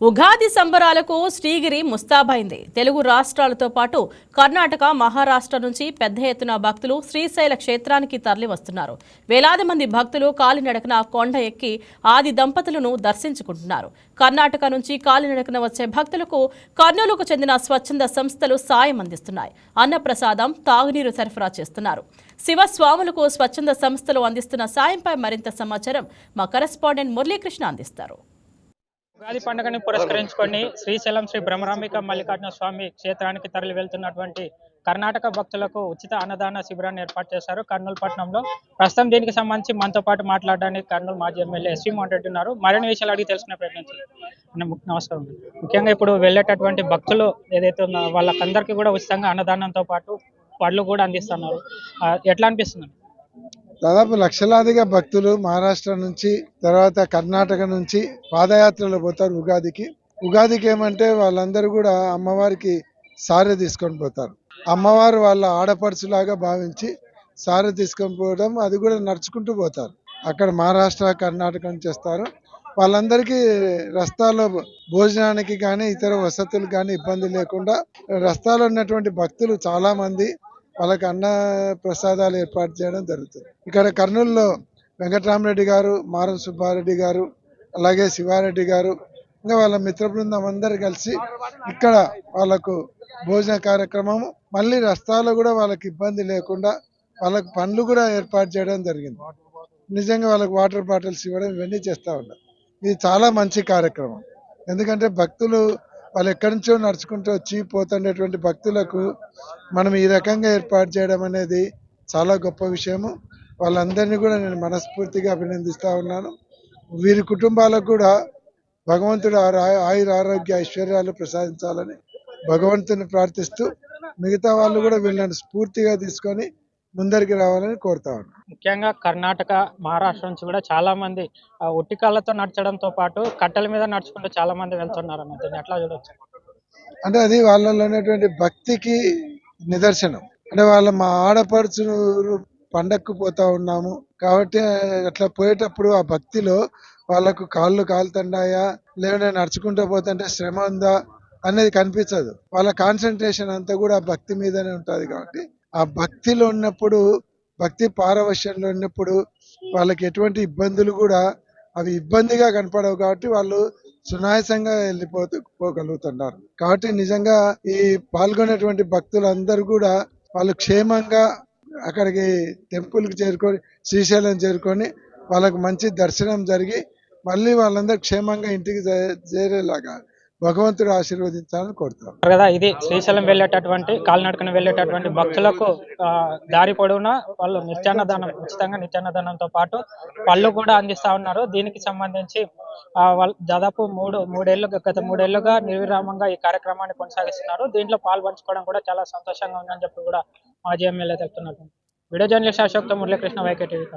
ఉగాది సంబరాలకు శ్రీగిరి ముస్తాబైంది. తెలుగు రాష్ట్రాలతో పాటు కర్ణాటక, మహారాష్ట్ర నుంచి పెద్ద ఎత్తున భక్తులు శ్రీశైల క్షేత్రానికి తరలి వస్తున్నారు. వేలాది మంది భక్తులు కాలినడకన కొండ ఎక్కి ఆది దంపతులను దర్శించుకుంటున్నారు. కర్ణాటక నుంచి కాలినడకన వచ్చే భక్తులకు కర్నూలుకు చెందిన స్వచ్ఛంద సంస్థలు సాయం అందిస్తున్నాయి. అన్నప్రసాదం, తాగునీరు సరఫరా చేస్తున్నారు. శివస్వాములకు స్వచ్ఛంద సంస్థలు అందిస్తున్న సాయంపై మరింత సమాచారం మా కరెస్పాండెంట్ మురళీకృష్ణ అందిస్తారు. ఉగాది పండుగని పురస్కరించుకొని శ్రీశైలం శ్రీ బ్రహ్మరాంబిక మల్లికార్జున స్వామి క్షేత్రానికి తరలి వెళ్తున్నటువంటి కర్ణాటక భక్తులకు ఉచిత అన్నదాన శిబిరాన్ని ఏర్పాటు చేశారు కర్నూలు పట్టణంలో. ప్రస్తుతం దీనికి సంబంధించి మనతో పాటు మాట్లాడడానికి కర్నూలు మాజీ ఎమ్మెల్యే ఎస్వి మోహన్ రెడ్డి ఉన్నారు. మరిన్ని విషయాలు అడిగి తెలుసుకునే ప్రయత్నించారు. నమస్కారం. ముఖ్యంగా ఇప్పుడు వెళ్ళేటటువంటి భక్తులు ఏదైతే ఉందో వాళ్ళకందరికీ కూడా ఉచితంగా అన్నదానంతో పాటు పళ్ళు కూడా అందిస్తున్నారు. ఎట్లా అనిపిస్తుంది? దాదాపు లక్షలాదిగా భక్తులు మహారాష్ట్ర నుంచి, తర్వాత కర్ణాటక నుంచి పాదయాత్రలో పోతారు ఉగాదికి. ఉగాదికి ఏమంటే వాళ్ళందరూ కూడా అమ్మవారికి సారె తీసుకొని పోతారు. అమ్మవారు వాళ్ళ ఆడపడుచులాగా భావించి సారె తీసుకొని పోవడం, అది కూడా నడుచుకుంటూ పోతారు. అక్కడ మహారాష్ట్ర, కర్ణాటక నుంచి వస్తారు. వాళ్ళందరికీ రస్తాలో భోజనానికి కానీ ఇతర వసతులు కానీ ఇబ్బంది లేకుండా రస్తాలో ఉన్నటువంటి భక్తులు చాలా మంది వాళ్ళకి అన్న ప్రసాదాలు ఏర్పాటు చేయడం జరుగుతుంది. ఇక్కడ కర్నూలులో వెంకటరామరెడ్డి గారు, మారం సుబ్బారెడ్డి గారు, అలాగే శివారెడ్డి గారు, ఇంకా వాళ్ళ మిత్ర బృందం అందరు కలిసి ఇక్కడ వాళ్ళకు భోజన కార్యక్రమము, మళ్ళీ రస్తాలో కూడా వాళ్ళకి ఇబ్బంది లేకుండా వాళ్ళకి పండ్లు కూడా ఏర్పాటు చేయడం జరిగింది. నిజంగా వాళ్ళకి వాటర్ బాటిల్స్ ఇవ్వడం, ఇవన్నీ చేస్తూ ఉన్నారు. ఇది చాలా మంచి కార్యక్రమం. ఎందుకంటే భక్తులు వాళ్ళు ఎక్కడి నుంచో నడుచుకుంటూ వచ్చి పోతుండేటువంటి భక్తులకు మనం ఈ రకంగా ఏర్పాటు చేయడం అనేది చాలా గొప్ప విషయము. వాళ్ళందరినీ కూడా నేను మనస్ఫూర్తిగా అభినందిస్తూ ఉన్నాను. వీరి కుటుంబాలకు కూడా భగవంతుడు ఆయుర ఆరోగ్య ఐశ్వర్యాలు ప్రసాదించాలని భగవంతుని ప్రార్థిస్తూ మిగతా వాళ్ళు కూడా వీళ్ళని స్ఫూర్తిగా తీసుకొని ముందరికి రావాలని కోరుతా ఉన్నాను. ముఖ్యంగా కర్ణాటక, మహారాష్ట్ర నుంచి కూడా చాలా మంది ఒట్టి కాళ్ళతో నడచడంతో పాటు కట్టెల మీద నడుచుకుంటూ చాలా మంది వెళ్తున్నారు అన్నది ఎట్లా చూడొచ్చు? అంటే అది వాళ్ళలో ఉన్నటువంటి భక్తికి నిదర్శనం. అంటే వాళ్ళ మా ఆడపడుచు పండక్కు పోతా ఉన్నాము కాబట్టి అట్లా పోయేటప్పుడు ఆ భక్తిలో వాళ్ళకు కాళ్ళు కాలుతున్నాయా, లేదంటే నడుచుకుంటూ పోతుంటే శ్రమ ఉందా అనేది కనిపించదు. వాళ్ళ కాన్సన్ట్రేషన్ అంతా కూడా ఆ భక్తి మీదనే ఉంటుంది. కాబట్టి ఆ భక్తిలో ఉన్నప్పుడు, భక్తి పారవశ్యంలో ఉన్నప్పుడు వాళ్ళకి ఎటువంటి ఇబ్బందులు కూడా అవి ఇబ్బందిగా కనపడవు. కాబట్టి వాళ్ళు సునాయాసంగా పోగలుగుతున్నారు. కాబట్టి నిజంగా ఈ పాల్గొనేటువంటి భక్తులందరూ కూడా వాళ్ళు క్షేమంగా అక్కడికి టెంపుల్కి చేరుకొని, శ్రీశైలం చేరుకొని వాళ్ళకి మంచి దర్శనం జరిగి మళ్ళీ వాళ్ళందరూ క్షేమంగా ఇంటికి చేరేలాగా భగవంతుడు ఆశీర్వదించాలని కోరుతాం కదా. ఇది శ్రీశైలం వెళ్ళేటటువంటి కాలినడకన వెళ్ళేటటువంటి భక్తులకు దారి పొడవునా వాళ్ళు నిత్యాన్నదానం, ఉచితంగా నిత్యాన్నదానంతో పాటు పళ్ళు కూడా అందిస్తా ఉన్నారు. దీనికి సంబంధించి వాళ్ళు దాదాపు గత మూడేళ్లుగా నిర్విరామంగా ఈ కార్యక్రమాన్ని కొనసాగిస్తున్నారు. దీంట్లో పాల్పంచుకోవడం కూడా చాలా సంతోషంగా ఉందని చెప్పి కూడా మాజీ ఎమ్మెల్యే తెలుపుతున్నారు. వీడియో జర్నలిస్ట్ అశోక్తో మురళీకృష్ణ, వైకే టీవీ.